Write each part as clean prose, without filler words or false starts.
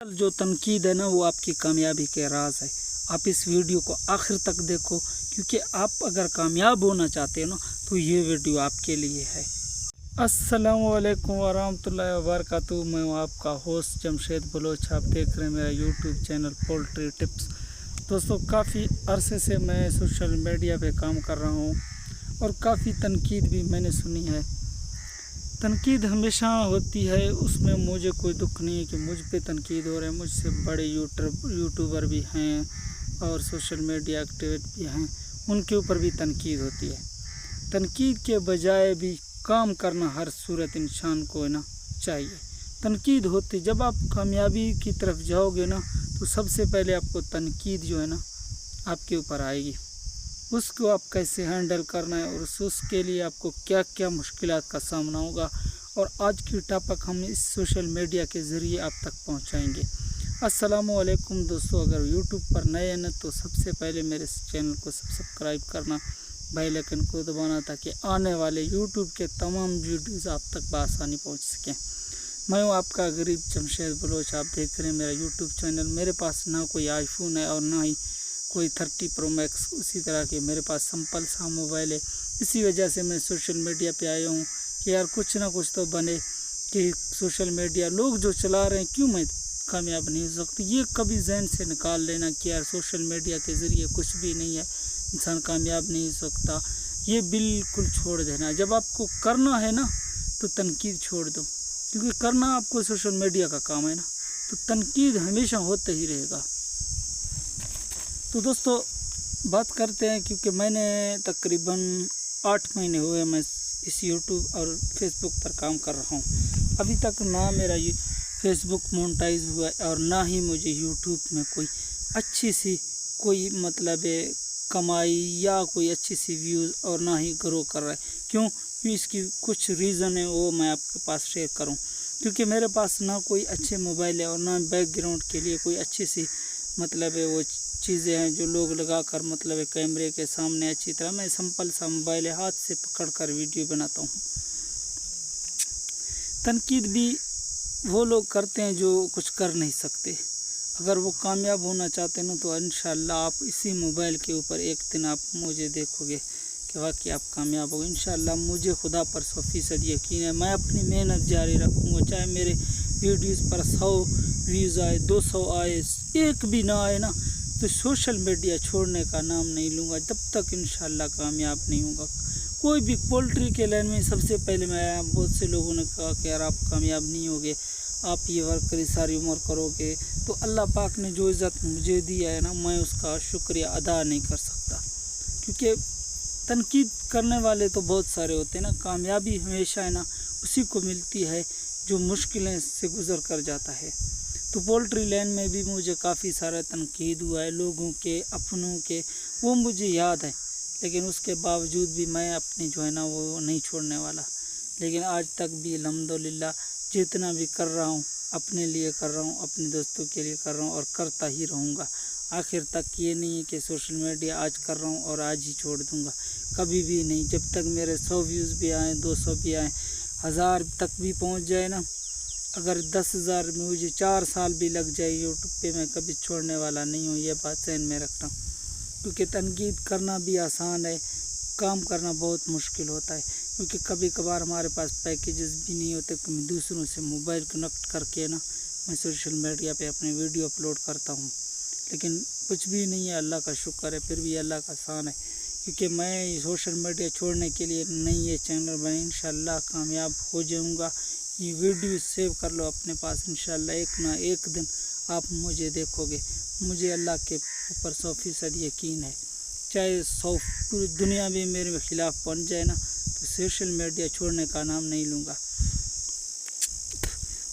जो तनकीद है ना वो आपकी कामयाबी के राज है। आप इस वीडियो को आखिर तक देखो, क्योंकि आप अगर कामयाब होना चाहते हो ना तो ये वीडियो आपके लिए है। अस्सलामु अलैकुम वरहमतुल्लाहि वबरकातुहू। मैं हूँ आपका होस्ट जमशेद बलोच। आप देख रहे हैं मेरा यूट्यूब चैनल पोल्ट्री टिप्स। दोस्तों, काफ़ी अरसे से मैं सोशल मीडिया पे काम कर रहा हूँ और काफ़ी तनकीद भी मैंने सुनी है। तनकीद हमेशा होती है, उसमें मुझे कोई दुख नहीं है कि मुझ पे तनकीद हो रहे हैं। मुझसे बड़े यूट्यूबर भी हैं और सोशल मीडिया एक्टिविस्ट भी हैं, उनके ऊपर भी तनकीद होती है। तनकीद के बजाय भी काम करना हर सूरत इंसान को ना चाहिए। तनकीद होती, जब आप कामयाबी की तरफ जाओगे ना तो सबसे पहले आपको तनकीद जो है ना आपके ऊपर आएगी। उसको आप कैसे हैंडल करना है और उसके लिए आपको क्या क्या मुश्किलात का सामना होगा, और आज की टॉपिक हम इस सोशल मीडिया के ज़रिए आप तक पहुंचाएंगे। अस्सलामु अलैकुम दोस्तों, अगर यूट्यूब पर नए हैं ना तो सबसे पहले मेरे चैनल को सब्सक्राइब करना, बेल आइकन को दबाना, ताकि आने वाले यूट्यूब के तमाम वीडियोज़ आप तक बआसानी पहुँच सकें। मैं हूँ आपका गरीब जमशेद बलोच। आप देख रहे हैं मेरा यूट्यूब चैनल। मेरे पास ना कोई आईफोन है और ना ही कोई 30 प्रो मैक्स, उसी तरह के मेरे पास सिंपल सा मोबाइल है। इसी वजह से मैं सोशल मीडिया पे आया हूँ कि यार कुछ ना कुछ तो बने, कि सोशल मीडिया लोग जो चला रहे हैं क्यों मैं कामयाब नहीं हो सकती। ये कभी जहन से निकाल लेना कि यार सोशल मीडिया के ज़रिए कुछ भी नहीं है, इंसान कामयाब नहीं हो सकता। ये बिल्कुल छोड़ देना। जब आपको करना है ना तो तनकीद छोड़ दो, क्योंकि करना आपको सोशल मीडिया का काम है ना, तो तनकीद हमेशा होता ही रहेगा। तो दोस्तों, बात करते हैं, क्योंकि मैंने तकरीबन 8 महीने हुए मैं इस यूट्यूब और फेसबुक पर काम कर रहा हूँ। अभी तक ना मेरा ये फेसबुक मोनेटाइज हुआ और ना ही मुझे यूट्यूब में कोई अच्छी सी कोई मतलब कमाई या कोई अच्छी सी व्यूज़ और ना ही ग्रो कर रहा है। क्यों इसकी कुछ रीज़न है, वो मैं आपके पास शेयर करूं। क्योंकि मेरे पास ना कोई अच्छे मोबाइल है और ना बैकग्राउंड के लिए कोई अच्छी सी मतलब वो चीज़ें हैं जो लोग लगा कर मतलब कैमरे के सामने अच्छी तरह, मैं सिंपल सा मोबाइल हाथ से पकड़ कर वीडियो बनाता हूँ। तनकीद भी वो लोग करते हैं जो कुछ कर नहीं सकते। अगर वो कामयाब होना चाहते हैं ना तो इंशाल्लाह आप इसी मोबाइल के ऊपर एक दिन आप मुझे देखोगे कि वाकई आप कामयाब होगे इंशाल्लाह। मुझे खुदा पर 100% यकीन है। मैं अपनी मेहनत जारी रखूँगा, चाहे मेरे वीडियोज़ पर 100 व्यूज़ आए, 200 आए, एक भी ना आए ना, तो सोशल मीडिया छोड़ने का नाम नहीं लूँगा जब तक इंशाल्लाह कामयाब नहीं होगा। कोई भी पोल्ट्री के लाइन में सबसे पहले मैं बहुत से लोगों ने कहा कि यार आप कामयाब नहीं होगे, आप ये वर्क करी सारी उम्र करोगे, तो अल्लाह पाक ने जो इज़्ज़त मुझे दिया है ना, मैं उसका शुक्रिया अदा नहीं कर सकता। क्योंकि तनकीद करने वाले तो बहुत सारे होते हैं ना, कामयाबी हमेशा है ना उसी को मिलती है जो मुश्किलें से गुज़र कर जाता है। तो पोल्ट्री लाइन में भी मुझे काफ़ी सारा तनकीद हुआ है, लोगों के, अपनों के, वो मुझे याद है। लेकिन उसके बावजूद भी मैं अपनी जो है ना वो नहीं छोड़ने वाला। लेकिन आज तक भी अल्हम्दुलिल्लाह जितना भी कर रहा हूँ अपने लिए कर रहा हूँ, अपने दोस्तों के लिए कर रहा हूँ और करता ही रहूँगा आखिर तक। ये नहीं है कि सोशल मीडिया आज कर रहा हूँ और आज ही छोड़ दूँगा, कभी भी नहीं। जब तक मेरे 100 व्यूज़ भी आए, 200 भी आए, 1000 तक भी पहुँच जाए ना, अगर 10,000 में मुझे 4 साल भी लग जाए यूट्यूब पे, मैं कभी छोड़ने वाला नहीं हूँ। ये बात ज़हन में रखना। क्योंकि तनकीद करना भी आसान है, काम करना बहुत मुश्किल होता है। क्योंकि कभी कभार हमारे पास पैकेजेस भी नहीं होते कि मैं दूसरों से मोबाइल कनेक्ट करके ना मैं सोशल मीडिया पे अपने वीडियो अपलोड करता हूँ। लेकिन कुछ भी नहीं है, अल्लाह का शुक्र है, फिर भी अल्लाह का एहसान है। क्योंकि मैं सोशल मीडिया छोड़ने के लिए नहीं ये चैनल बने, इंशाल्लाह कामयाब हो जाऊँगा। ये वीडियो सेव कर लो अपने पास, इंशाल्लाह एक ना एक दिन आप मुझे देखोगे। मुझे अल्लाह के ऊपर 100% यकीन है। चाहे 100 पूरी दुनिया भी मेरे खिलाफ बन जाए ना, तो सोशल मीडिया छोड़ने का नाम नहीं लूँगा।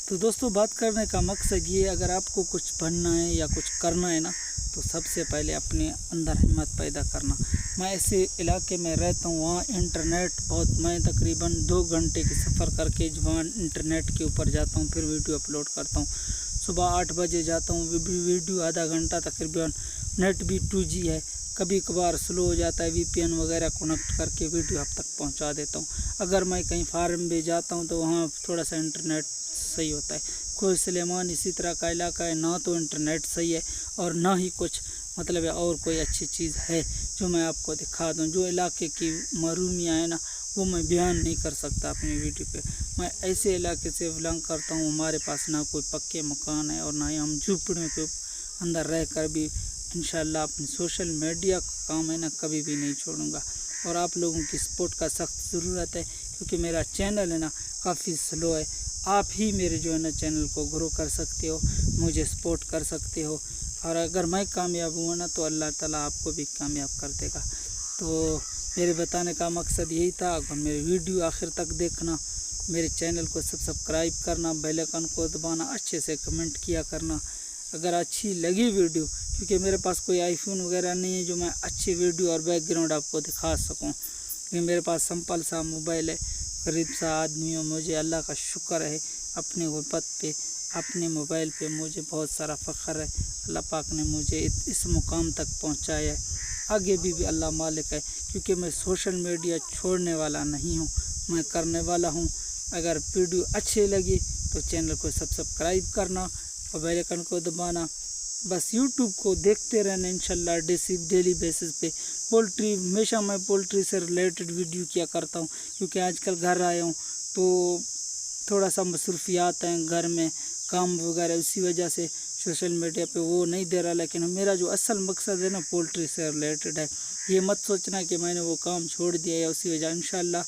तो दोस्तों, बात करने का मकसद ये, अगर आपको कुछ बनना है या कुछ करना है ना, तो सबसे पहले अपने अंदर हिम्मत पैदा करना। मैं ऐसे इलाके में रहता हूँ वहाँ इंटरनेट बहुत, मैं तकरीबन 2 घंटे की सफ़र करके वहाँ इंटरनेट के ऊपर जाता हूँ, फिर वीडियो अपलोड करता हूँ। सुबह 8 बजे जाता हूँ, वीडियो आधा घंटा तकरीबन, नेट भी 2G है, कभी कभार स्लो हो जाता है, VPN वगैरह कनेक्ट करके वीडियो आप तक पहुंचा देता हूं। अगर मैं कहीं फार्म में जाता हूं तो वहां थोड़ा सा इंटरनेट सही होता है। कोई सुलेमान इसी तरह का इलाका है, ना तो इंटरनेट सही है और ना ही कुछ मतलब है और कोई अच्छी चीज़ है जो मैं आपको दिखा दूं। जो इलाके की महरूमियाँ है ना वो मैं बयान नहीं कर सकता अपनी वीडियो पे। मैं ऐसे इलाके से बिलोंग करता हूँ, हमारे पास ना कोई पक्के मकान है और ना ही हम झुपड़ियों के अंदर रह कर भी इंशाल्लाह अपनी सोशल मीडिया का काम है ना कभी भी नहीं छोड़ूंगा। और आप लोगों की सपोर्ट का सख्त ज़रूरत है क्योंकि मेरा चैनल है ना काफ़ी स्लो है। आप ही मेरे जो है ना चैनल को ग्रो कर सकते हो, मुझे सपोर्ट कर सकते हो, और अगर मैं कामयाब हुआ ना तो अल्लाह ताला आपको भी कामयाब कर देगा। तो मेरे बताने का मकसद यही था। अगर मेरी वीडियो आखिर तक देखना, मेरे चैनल को सब्सक्राइब करना, बेल आइकन को दबाना, अच्छे से कमेंट किया करना अगर अच्छी लगी वीडियो, क्योंकि मेरे पास कोई आईफोन वगैरह नहीं है जो मैं अच्छी वीडियो और बैकग्राउंड आपको दिखा सकूं, क्योंकि मेरे पास सिंपल सा मोबाइल है। गरीब सा आदमी हूँ, मुझे अल्लाह का शुक्र है अपने गुरबत पे, अपने मोबाइल पे मुझे बहुत सारा फ़ख्र है। अल्लाह पाक ने मुझे इस मुकाम तक पहुँचाया है, आगे भी अल्लाह मालिक है, क्योंकि मैं सोशल मीडिया छोड़ने वाला नहीं हूँ, मैं करने वाला हूँ। अगर वीडियो अच्छी लगी तो चैनल को सब्सक्राइब करना और बेल आइकन को दबाना। बस यूट्यूब को देखते रहना इंशाल्लाह डेली बेसिस पे। पोल्ट्री हमेशा मैं पोल्ट्री से रिलेटेड वीडियो किया करता हूँ, क्योंकि आजकल घर आया हूँ तो थोड़ा सा मसरूफियात हैं घर में, काम वगैरह, इसी वजह से सोशल मीडिया पे वो नहीं दे रहा। लेकिन मेरा जो असल मकसद है ना पोल्ट्री से रिलेटेड है। ये मत सोचना कि मैंने वो काम छोड़ दिया या उसी वजह। इंशाल्लाह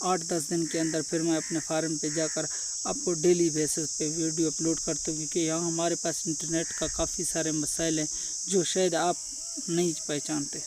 8-10 दिन के अंदर फिर मैं अपने फार्म पे जाकर आपको डेली बेसिस पे वीडियो अपलोड करता हूँ, क्योंकि यहाँ हमारे पास इंटरनेट का काफ़ी सारे मसाइल हैं जो शायद आप नहीं पहचानते।